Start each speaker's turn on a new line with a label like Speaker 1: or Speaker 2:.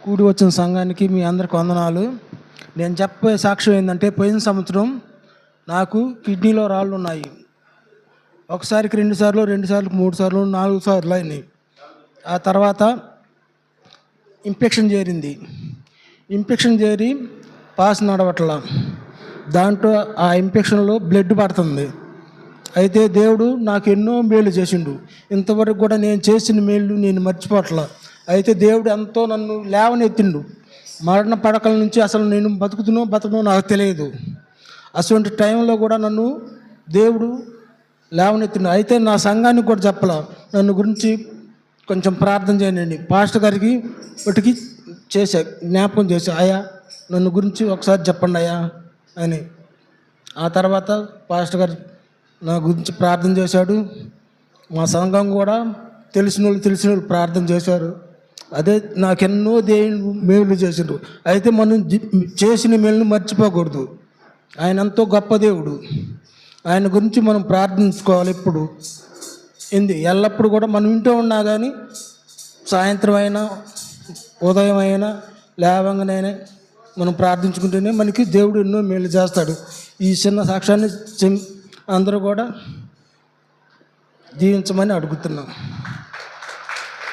Speaker 1: కూడి వచ్చిన సంఘానికి మీ అందరికి వందనాలు. నేను చెప్పే సాక్ష్యం ఏంటంటే, పోయిన సంవత్సరం నాకు కిడ్నీలో రాళ్ళు ఉన్నాయి. ఒకసారికి 2 సార్లు, 2 సార్లు 3 సార్లు 4 సార్లు అయినాయి. ఆ తర్వాత ఇన్ఫెక్షన్ చేరింది. ఇన్ఫెక్షన్ చేరి పాస్ నడవట్ల. దాంట్లో ఆ ఇన్ఫెక్షన్లో బ్లడ్ పడుతుంది. అయితే దేవుడు నాకు ఎన్నో మేలు చేసిండు. ఇంతవరకు కూడా నేను చేసిన మేలు నేను మర్చిపోవట్లా. అయితే దేవుడు ఎంతో నన్ను లేవనెత్తిండు. మరణ పడకల నుంచి అసలు నేను బతుకునో నాకు తెలియదు. అటువంటి టైంలో కూడా నన్ను దేవుడు లేవనెత్తిండు. అయితే నా సంఘానికి కూడా చెప్పలా, నన్ను గురించి కొంచెం ప్రార్థన చేయండి. పాస్టర్ గారికి ఒకటికి జ్ఞాపకం చేశా, అయ్యా నన్ను గురించి ఒకసారి చెప్పండి అయ్యా అని. ఆ తర్వాత పాస్టర్ గారు నా గురించి ప్రార్థన చేశాడు. మా సంఘం కూడా తెలిసిన వాళ్ళు ప్రార్థన చేశారు. అదే నాకెన్నో దేవుడు మేలు చేసిండ్రు. అయితే మనం చేసిన మేలును మర్చిపోకూడదు. ఆయన ఎంతో గొప్ప దేవుడు. ఆయన గురించి మనం ప్రార్థించుకోవాలి. ఇప్పుడు ఎల్లప్పుడు కూడా మనం ఇంట్లో ఉన్నా కానీ, సాయంత్రం అయినా ఉదయం అయినా లేవంగానైనా మనం ప్రార్థించుకుంటేనే మనకి దేవుడు ఎన్నో మేలు చేస్తాడు. ఈ చిన్న సాక్ష్యాన్ని అందరూ కూడా జీవించమని అడుగుతున్నాం.